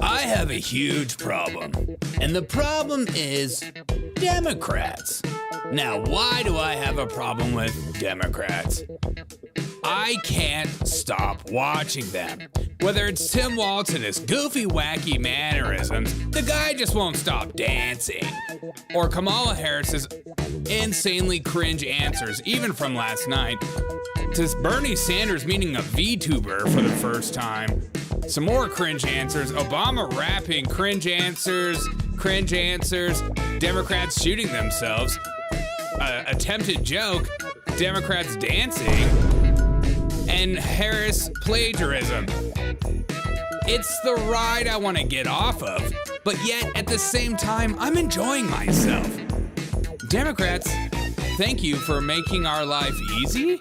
I have a huge problem, and the problem is Democrats. Now, why do I have a problem with Democrats? I can't stop watching them. Whether it's Tim Walz and his goofy, wacky mannerisms, the guy just won't stop dancing. Or Kamala Harris's insanely cringe answers, even from last night. To Bernie Sanders meeting a VTuber for the first time. Some more cringe answers. Obama rapping cringe answers. Democrats shooting themselves. Attempted joke. Democrats dancing. And Harris plagiarism. It's the ride I want to get off of, but yet at the same time, I'm enjoying myself. Democrats, thank you for making our life easy.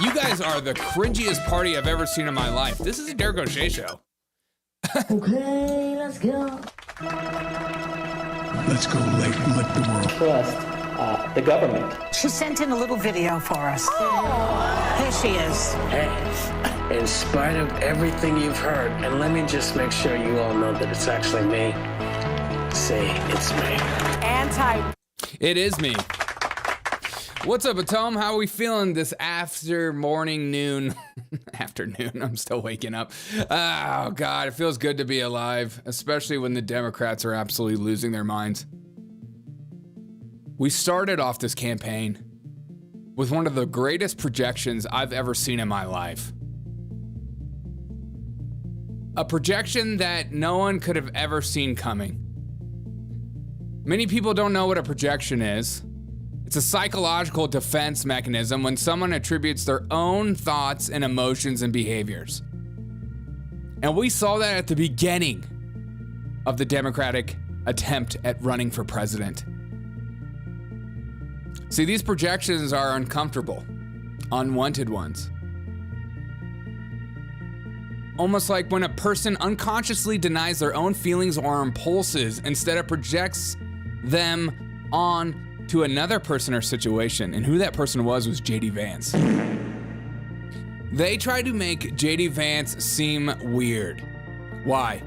You guys are the cringiest party I've ever seen in my life. This is a Derek O'Shea show. Okay, let's go. Let's go, let the world Trust the government. She sent in a little video for us. Oh. Here she is. Hey, in spite of everything you've heard, and let me just make sure you all know that it's actually me. Say, it's me. It is me. What's up, Atom? How are we feeling this afternoon? I'm still waking up. Oh, God, it feels good to be alive, especially when the Democrats are absolutely losing their minds. We started off this campaign with one of the greatest projections I've ever seen in my life. A projection that no one could have ever seen coming. Many people don't know what a projection is. It's a psychological defense mechanism when someone attributes their own thoughts and emotions and behaviors. And we saw that at the beginning of the Democratic attempt at running for president. See, these projections are uncomfortable, unwanted ones. Almost like when a person unconsciously denies their own feelings or impulses instead of projects them on to another person or situation. And who that person was JD Vance. They tried to make JD Vance seem weird. Why?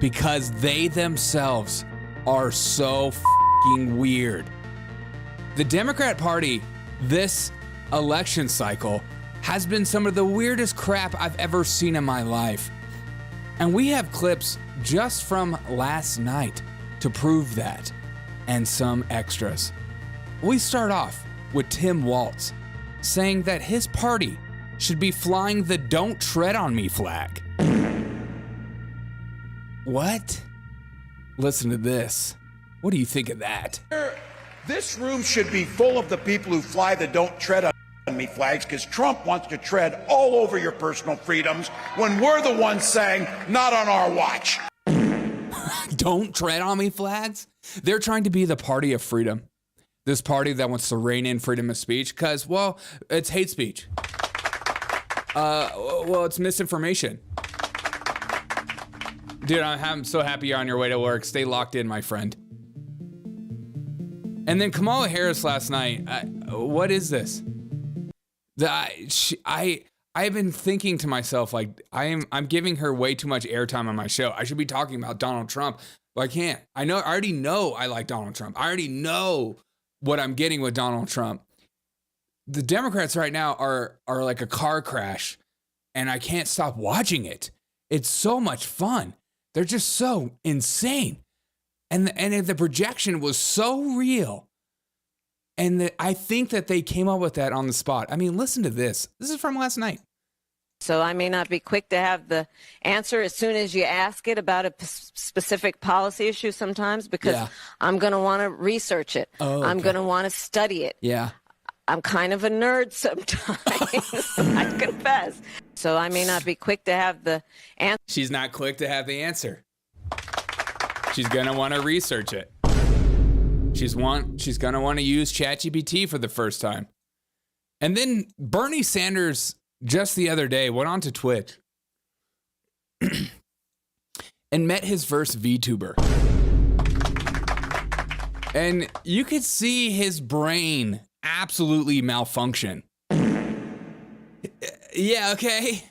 Because they themselves are so f***ing weird. The Democrat Party, this election cycle, has been some of the weirdest crap I've ever seen in my life. And we have clips just from last night to prove that, and some extras. We start off with Tim Walz saying that his party should be flying the "Don't Tread on Me" flag. What? Listen to this. What do you think of that? This room should be full of the people who fly the "Don't Tread on Me" flags, because Trump wants to tread all over your personal freedoms when we're the ones saying, not on our watch. Don't tread on me flags? They're trying to be the party of freedom. This party that wants to rein in freedom of speech because, well, it's hate speech. Well, it's misinformation. Dude, I'm so happy you're on your way to work. Stay locked in, my friend. And then Kamala Harris last night, what is this? I've been thinking to myself, like, I'm giving her way too much airtime on my show. I should be talking about Donald Trump, but I can't. I already know I like Donald Trump. I already know what I'm getting with Donald Trump. The Democrats right now are like a car crash, and I can't stop watching it. It's so much fun. They're just so insane. And the projection was so real. And I think that they came up with that on the spot. I mean, listen to this. This is from last night. So I may not be quick to have the answer as soon as you ask it about a specific policy issue sometimes, because I'm going to want to research it. Oh, okay. I'm going to want to study it. Yeah. I'm kind of a nerd sometimes, I confess. So I may not be quick to have the answer. She's not quick to have the answer. She's going to want to research it. She's going to want to use ChatGPT for the first time. And then Bernie Sanders just the other day went on to Twitch and met his first VTuber. And you could see his brain absolutely malfunction. Yeah, okay.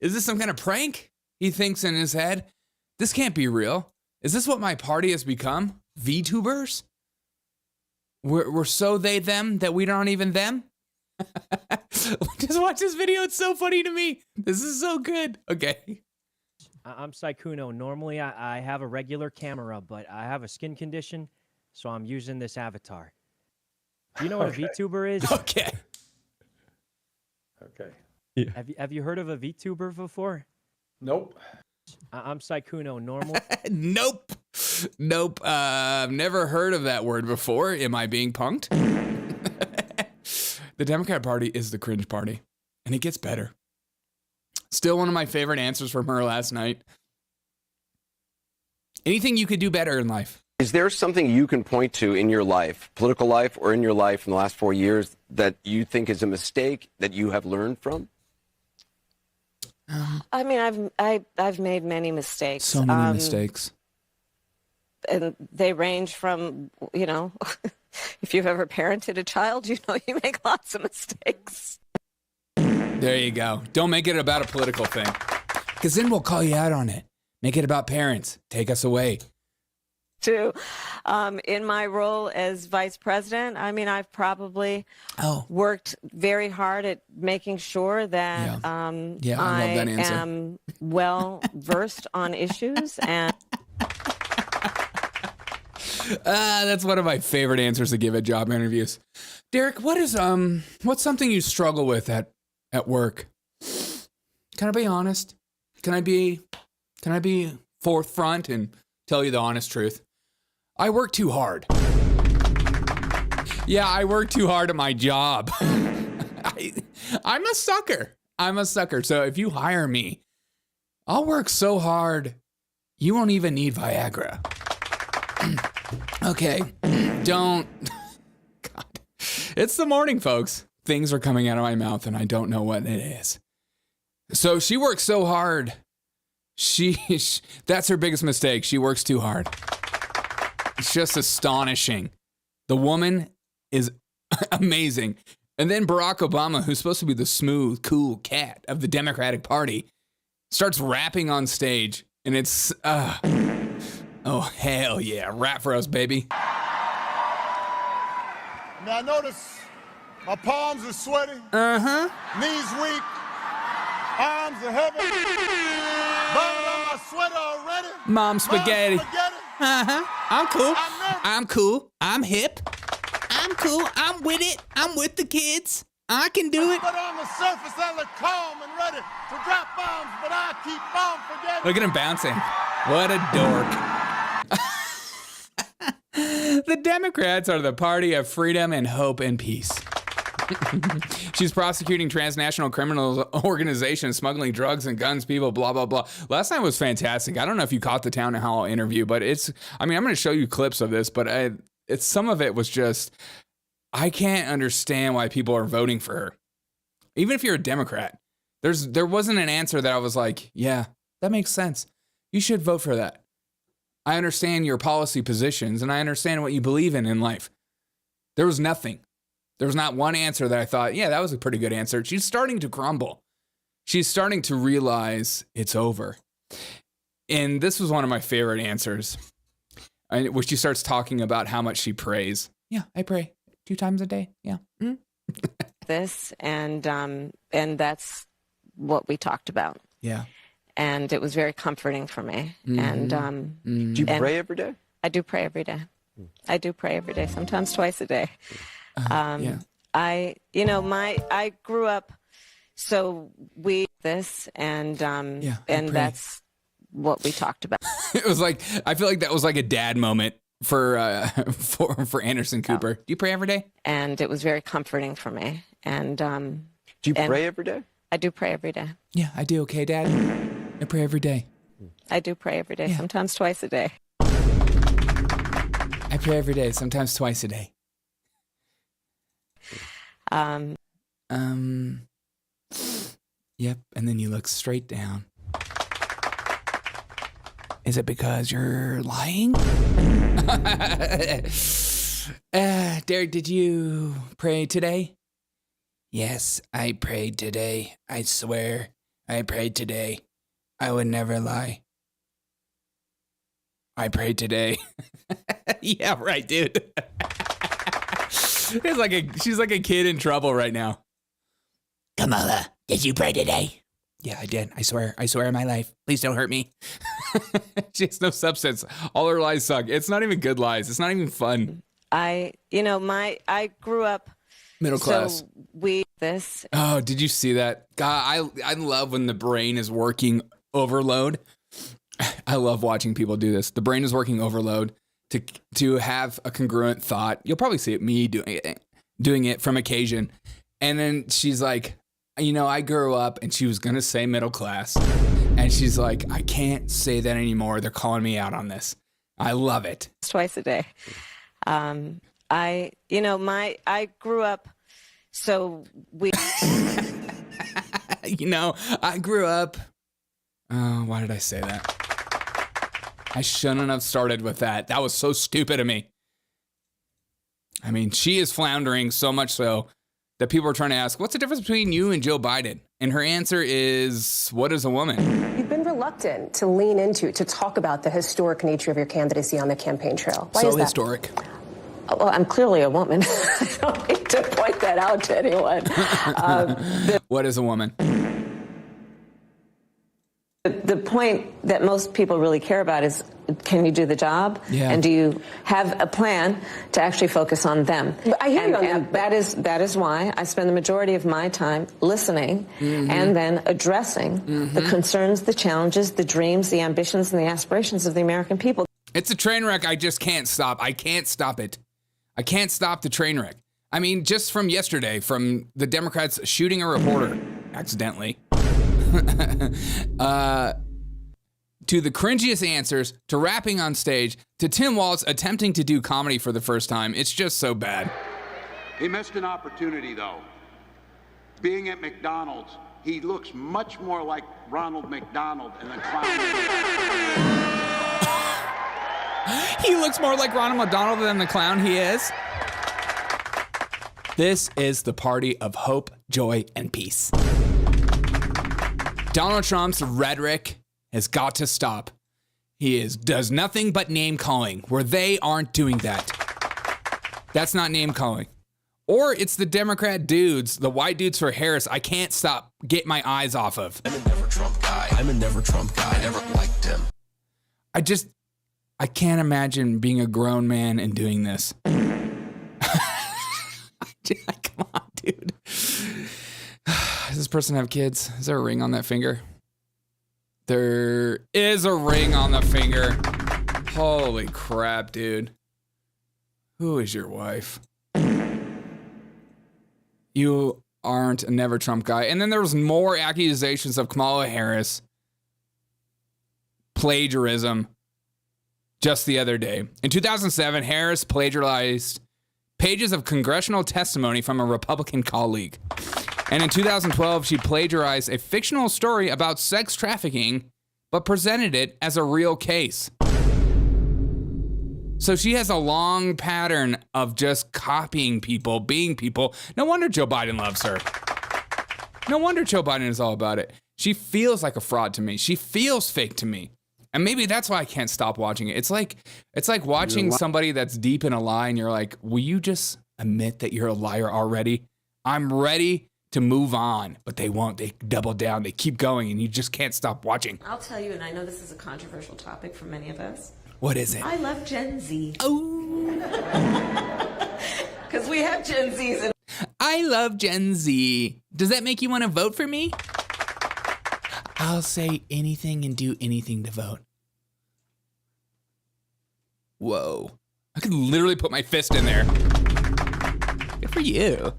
Is this some kind of prank? He thinks in his head, this can't be real. Is this what my party has become? VTubers? We're so they, them that we aren't even them? Just watch this video. It's so funny to me. This is so good. Okay. I'm Saikuno. Normally, I have a regular camera, but I have a skin condition, so I'm using this avatar. Do you know what a VTuber is? Okay. Okay. Yeah. Have you heard of a VTuber before? Nope. I'm Saikuno. Normal. Nope. Never heard of that word before. Am I being punked? The Democrat Party is the cringe party, and it gets better. Still one of my favorite answers from her last night. Anything you could do better in life? Is there something you can point to in your life, political life, or in your life in the last 4 years that you think is a mistake that you have learned from? I mean, I've made many mistakes. So many mistakes. And they range from, you know, if you've ever parented a child, you know you make lots of mistakes. There you go. Don't make it about a political thing, because then we'll call you out on it. Make it about parents. Take us away. Too. In my role as vice president, I mean, I've probably worked very hard at making sure that I love that answer. am well versed on issues. And that's one of my favorite answers to give at job interviews. Derek, what's something you struggle with at work? Can I be honest? Can I be forthfront and tell you the honest truth? I work too hard. Yeah, I work too hard at my job. I'm a sucker. So if you hire me, I'll work so hard, you won't even need Viagra. Okay, don't. God. It's the morning, folks. Things are coming out of my mouth and I don't know what it is. So she works so hard. That's her biggest mistake. She works too hard. It's just astonishing. The woman is amazing. And then Barack Obama, who's supposed to be the smooth, cool cat of the Democratic Party, starts rapping on stage. And it's, oh, hell yeah. Rap for us, baby. Now, I notice my palms are sweaty. Knees weak. Arms are heavy. Burned on my sweater already. Mom spaghetti. I'm cool. I'm hip. I'm cool. I'm with it. I'm with the kids. I can do it. But on the surface, I look calm and ready to drop bombs, but I keep on forgetting. Look at him bouncing. What a dork. The Democrats are the party of freedom and hope and peace. She's prosecuting transnational criminal organizations, smuggling drugs and guns, people, blah, blah, blah. Last night was fantastic. I don't know if you caught the Townhall interview, but I'm going to show you clips of this, but some of it was just, I can't understand why people are voting for her. Even if you're a Democrat, there wasn't an answer that I was like, yeah, that makes sense. You should vote for that. I understand your policy positions and I understand what you believe in life. There was nothing. There was not one answer that I thought, yeah, that was a pretty good answer. She's starting to crumble. She's starting to realize it's over. And this was one of my favorite answers, where she starts talking about how much she prays. Yeah, I pray 2 times a day. Yeah. Mm-hmm. This and that's what we talked about. Yeah. And it was very comforting for me. Mm-hmm. And do you pray every day? I do pray every day. I do pray every day, sometimes twice a day. Yeah. I grew up, so that's what we talked about. It was like, I feel like that was like a dad moment for Anderson Cooper. Do you pray every day? And it was very comforting for me. And do you pray every day? I do pray every day. Yeah, I do. Okay, Dad. I pray every day. I do pray every day, sometimes twice a day. I pray every day, sometimes twice a day. Yep, and then you look straight down. Is it because you're lying? Derek, did you pray today? Yes, I prayed today. I swear, I prayed today. I would never lie. I prayed today. Yeah, right, dude. She's like a kid in trouble right now. Kamala, did you pray today? Yeah, I did. I swear on my life. Please don't hurt me. She has no substance. All her lies suck. It's not even good lies. It's not even fun. I grew up middle class. So Oh, did you see that? God, I love when the brain is working overload. I love watching people do this. The brain is working overload to have a congruent thought. You'll probably see it me doing it from occasion. And then she's like, I grew up, and she was going to say middle class. And she's like, I can't say that anymore. They're calling me out on this. I love it. Twice a day. I grew up, so we. I grew up. Oh, why did I say that? I shouldn't have started with that. That was so stupid of me. I mean, she is floundering so much so that people are trying to ask, what's the difference between you and Joe Biden? And her answer is, what is a woman? You've been reluctant to lean into, to talk about the historic nature of your candidacy on the campaign trail. Why is that? Historic. Well, I'm clearly a woman. I don't need to point that out to anyone. What is a woman? The point that most people really care about is, can you do the job? Yeah. And do you have a plan to actually focus on them? I hear you on and that is why I spend the majority of my time listening and then addressing the concerns, the challenges, the dreams, the ambitions, and the aspirations of the American people. It's a train wreck I just can't stop. I can't stop it. I can't stop the train wreck. I mean, just from yesterday, from the Democrats shooting a reporter accidentally, to the cringiest answers, to rapping on stage, to Tim Walz attempting to do comedy for the first time. It's just so bad. He missed an opportunity, though. Being at McDonald's, he looks much more like Ronald McDonald in the clown. He looks more like Ronald McDonald than the clown he is. This is the party of hope, joy, and peace. Donald Trump's rhetoric has got to stop. He does nothing but name calling, where they aren't doing that. That's not name calling. Or it's the Democrat dudes, the white dudes for Harris, I can't get my eyes off of. I'm a never Trump guy. I never liked him. I can't imagine being a grown man and doing this. Come on, dude. Does this person have kids? Is there a ring on that finger? There is a ring on the finger. Holy crap, dude. Who is your wife? You aren't a never Trump guy. And then there was more accusations of Kamala Harris plagiarism just the other day. In 2007, Harris plagiarized pages of congressional testimony from a Republican colleague. And in 2012, she plagiarized a fictional story about sex trafficking, but presented it as a real case. So she has a long pattern of just copying people, being people. No wonder Joe Biden loves her. No wonder Joe Biden is all about it. She feels like a fraud to me. She feels fake to me. And maybe that's why I can't stop watching it. It's like watching somebody that's deep in a lie and you're like, will you just admit that you're a liar already? I'm ready to move on, but they won't. They double down. They keep going, and you just can't stop watching. I'll tell you, and I know this is a controversial topic for many of us. What is it? I love Gen Z. Oh. Because we have Gen Zs. And I love Gen Z. Does that make you want to vote for me? I'll say anything and do anything to vote. Whoa. I could literally put my fist in there. Good for you.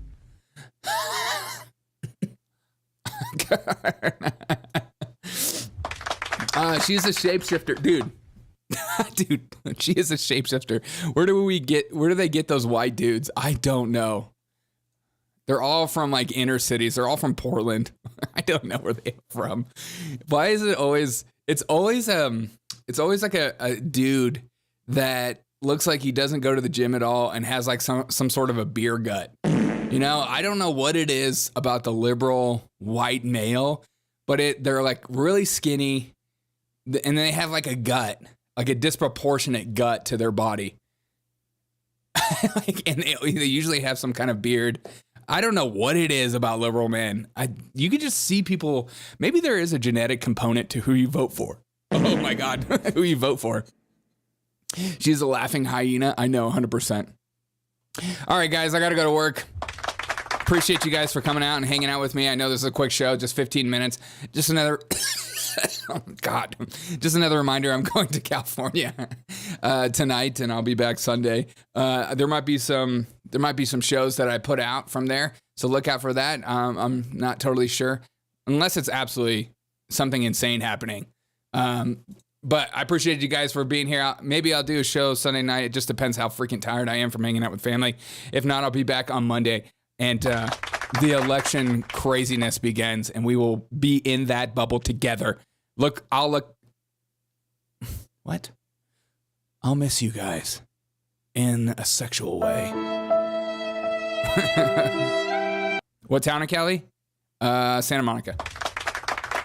She's a shapeshifter, dude. Dude, she is a shapeshifter. Where do they get those white dudes? I don't know. They're all from like inner cities. They're all from Portland. I don't know where they're from. Why is it always? It's always like a dude that looks like he doesn't go to the gym at all and has like some sort of a beer gut. You know, I don't know what it is about the liberal white male, but they're like really skinny, and they have like a gut, like a disproportionate gut to their body. And they usually have some kind of beard. I don't know what it is about liberal men. You could just see people. Maybe there is a genetic component to who you vote for. Oh my God, who you vote for. She's a laughing hyena. I know, 100%. All right, guys, I got to go to work. Appreciate you guys for coming out and hanging out with me. I know this is a quick show, just 15 minutes. Just another, oh God, just another reminder. I'm going to California tonight, and I'll be back Sunday. There might be some shows that I put out from there, so look out for that. I'm not totally sure, unless it's absolutely something insane happening. But I appreciate you guys for being here. Maybe I'll do a show Sunday night. It just depends how freaking tired I am from hanging out with family. If not, I'll be back on Monday. And the election craziness begins, and we will be in that bubble together. I'll miss you guys in a sexual way. What town in Cali? Santa Monica.